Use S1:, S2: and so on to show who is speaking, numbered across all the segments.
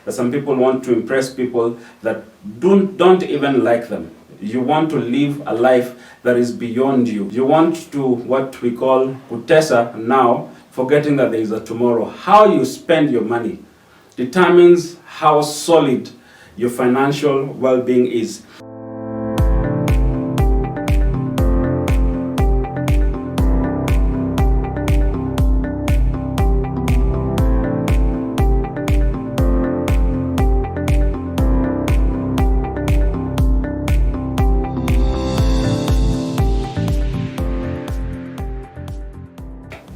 S1: that some people want to impress people that don't even like them. You want to live a life that is beyond you. You want to what we call kutesa now, forgetting that there is a tomorrow. How you spend your money determines how solid your financial well-being is.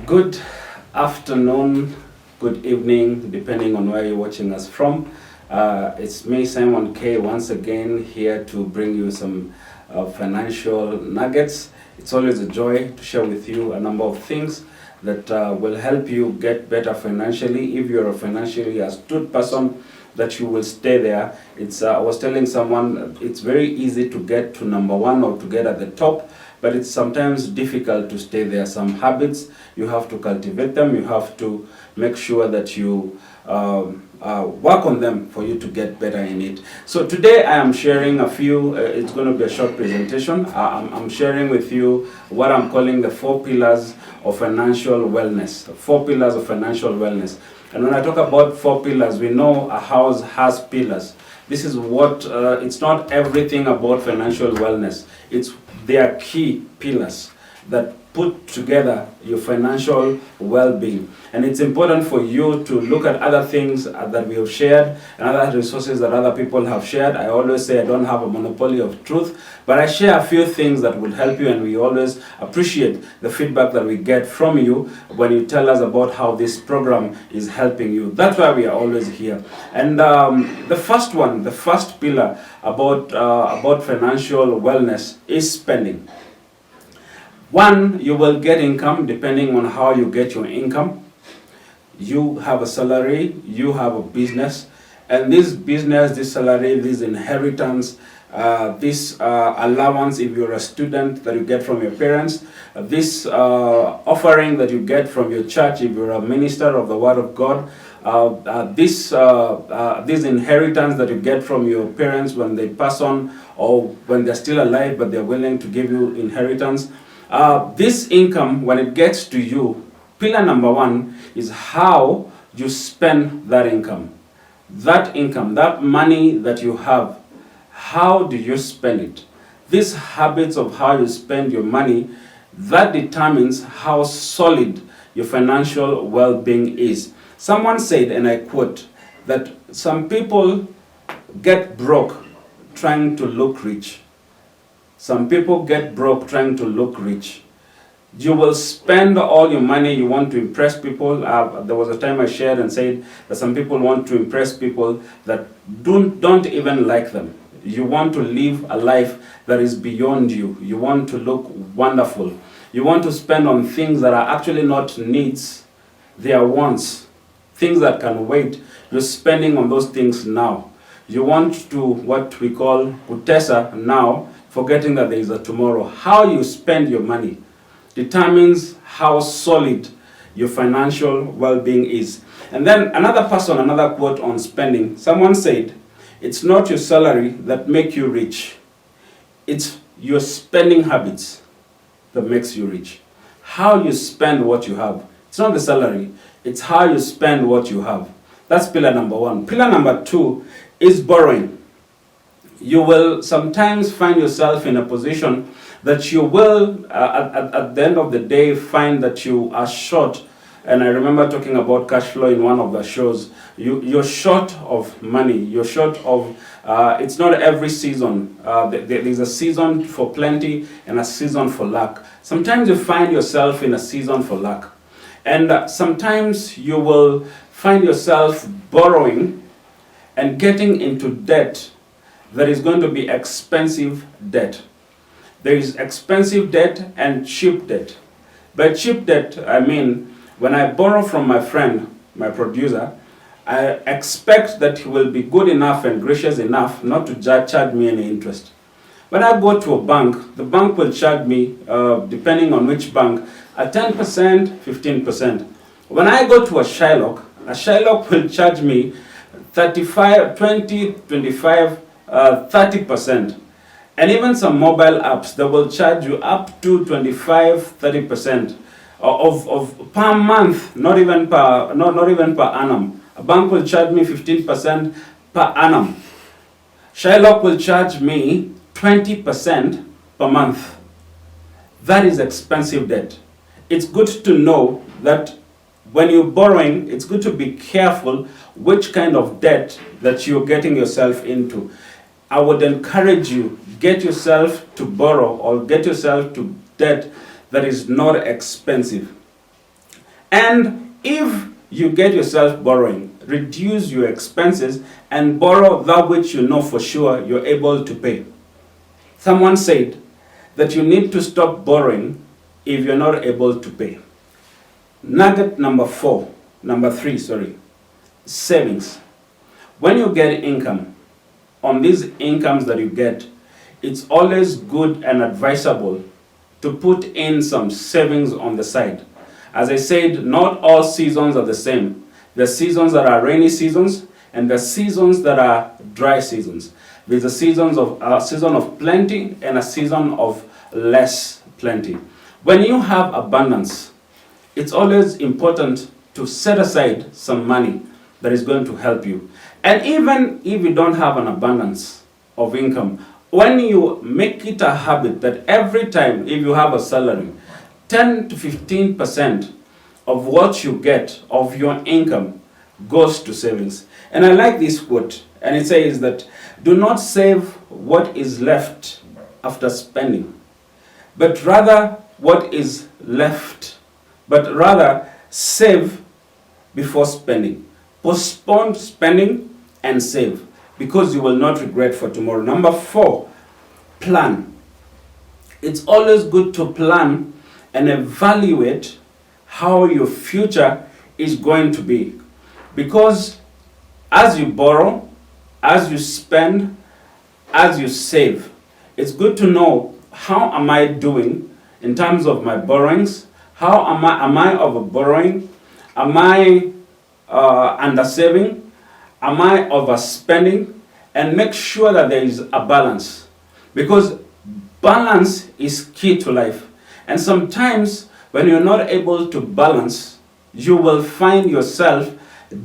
S1: Good afternoon, good evening, depending on where you're watching us from. It's me, Simon K, once again here to bring you some financial nuggets. It's always a joy to share with you a number of things that will help you get better financially. If you're a financially astute person, that you will stay there. I was telling someone, it's very easy to get to number one or to get at the top, but it's sometimes difficult to stay there. Some habits, you have to cultivate them. You have to make sure that you work on them for you to get better in it. So today I am sharing a few, it's going to be a short presentation. I'm sharing with you what I'm calling the 4 pillars of financial wellness. 4 pillars of financial wellness. And when I talk about 4 pillars, we know a house has pillars. This is what, it's not everything about financial wellness. They are key pillars that put together your financial well-being. And it's important for you to look at other things that we have shared and other resources that other people have shared. I always say I don't have a monopoly of truth, but I share a few things that will help you, and we always appreciate the feedback that we get from you when you tell us about how this program is helping you. That's why we are always here. And the first pillar about financial wellness is spending. One, you will get income depending on how you get your income. You have a salary, you have a business, and this business, this salary, this inheritance, this allowance if you're a student that you get from your parents, this offering that you get from your church if you're a minister of the Word of God, this inheritance that you get from your parents when they pass on or when they're still alive but they're willing to give you inheritance. This income, when it gets to you, pillar number 1 is how you spend that income. That income, that money that you have, how do you spend it? These habits of how you spend your money, that determines how solid your financial well-being is. Someone said, and I quote, that some people get broke trying to look rich. Some people get broke trying to look rich. You will spend all your money, you want to impress people. There was a time I shared and said that some people want to impress people that don't even like them. You want to live a life that is beyond you. You want to look wonderful. You want to spend on things that are actually not needs, they are wants. Things that can wait. You're spending on those things now. You want to what we call kutesa now, forgetting that there is a tomorrow. How you spend your money determines how solid your financial well-being is. And then another quote on spending. Someone said, it's not your salary that make you rich. It's your spending habits that makes you rich. How you spend what you have. It's not the salary. It's how you spend what you have. That's pillar number 1. Pillar number 2 is borrowing. You will sometimes find yourself in a position that you will, at the end of the day, find that you are short. And I remember talking about cash flow in one of the shows. You're short of money. You're short of, it's not every season. There's a season for plenty and a season for lack. Sometimes you find yourself in a season for lack. And sometimes you will find yourself borrowing and getting into debt that is going to be expensive debt. There is expensive debt and cheap debt. By cheap debt, I mean, when I borrow from my friend, my producer, I expect that he will be good enough and gracious enough not to charge me any interest. When I go to a bank, the bank will charge me, depending on which bank, a 10%, 15%. When I go to a Shylock will charge me 35, 20, 25, 30%. And even some mobile apps that will charge you up to 25, 30% of per month, not even per annum. A bank will charge me 15% per annum. Shylock will charge me 20% per month. That is expensive debt. It's good to know that when you're borrowing, it's good to be careful which kind of debt that you're getting yourself into. I would encourage you, get yourself to borrow or get yourself to debt that is not expensive. And if you get yourself borrowing, reduce your expenses and borrow that which you know for sure you're able to pay. Someone said that you need to stop borrowing if you're not able to pay. Nugget number 3, savings. When you get income, on these incomes that you get, it's always good and advisable to put in some savings on the side. As I said, not all seasons are the same. There are seasons that are rainy seasons, and there are seasons that are dry seasons. There's a season of plenty and a season of less plenty. When you have abundance, it's always important to set aside some money that is going to help you. And even if you don't have an abundance of income, when you make it a habit that every time, if you have a salary, 10 to 15% of what you get of your income goes to savings. And I like this quote, and it says that do not save what is left after spending, but rather save before spending. Postpone spending and save, because you will not regret for tomorrow. Number 4, plan. It's always good to plan and evaluate how your future is going to be. Because as you borrow, as you spend, as you save, it's good to know, how am I doing in terms of my borrowings? How am I over borrowing? Am I under saving? Am I overspending? And make sure that there is a balance, because balance is key to life. And sometimes when you're not able to balance, you will find yourself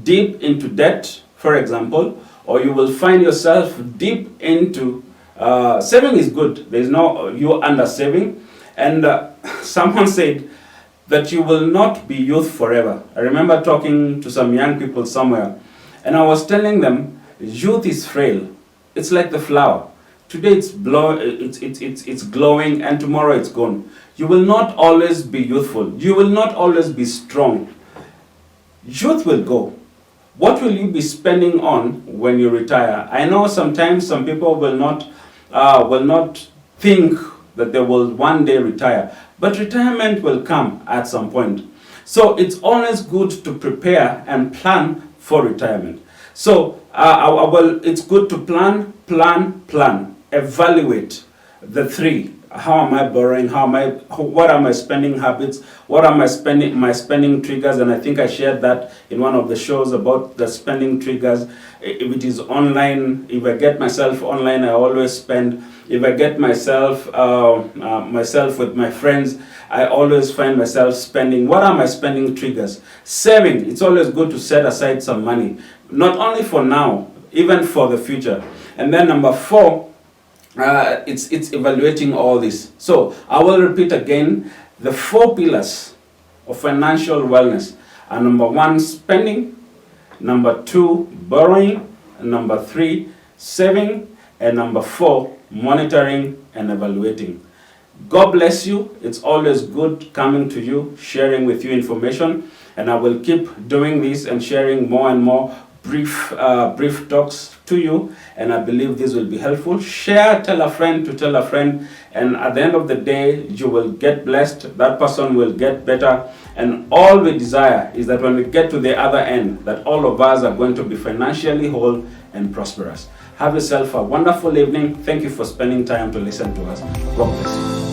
S1: deep into debt, for example, or you will find yourself deep into saving is good. There's no you under saving, and someone said that you will not be youth forever. I remember talking to some young people somewhere, and I was telling them youth is frail. It's like the flower. Today it's glowing, and tomorrow it's gone. You will not always be youthful. You will not always be strong. Youth will go. What will you be spending on when you retire? I know sometimes some people will not think that they will one day retire, but retirement will come at some point. So it's always good to prepare and plan for retirement. So it's good to plan, evaluate the 3. How am I borrowing? What are my spending habits? What are my spending triggers? And I think I shared that in one of the shows about the spending triggers. If it is online, if I get myself online, I always spend. If I get myself with my friends, I always find myself spending. What are my spending triggers? Saving. It's always good to set aside some money, not only for now, even for the future. And then number 4, it's evaluating all this. So I will repeat again, the 4 pillars of financial wellness are: number 1, spending; number 2, borrowing; and number 3, saving; and number 4, monitoring and evaluating. God bless you. It's always good coming to you, sharing with you information, and I will keep doing this and sharing more and more brief talks to you, and I believe this will be helpful. Share, tell a friend to tell a friend, and at the end of the day, you will get blessed. That person will get better, and all we desire is that when we get to the other end, that all of us are going to be financially whole and prosperous. Have yourself a wonderful evening. Thank you for spending time to listen to us. God bless you.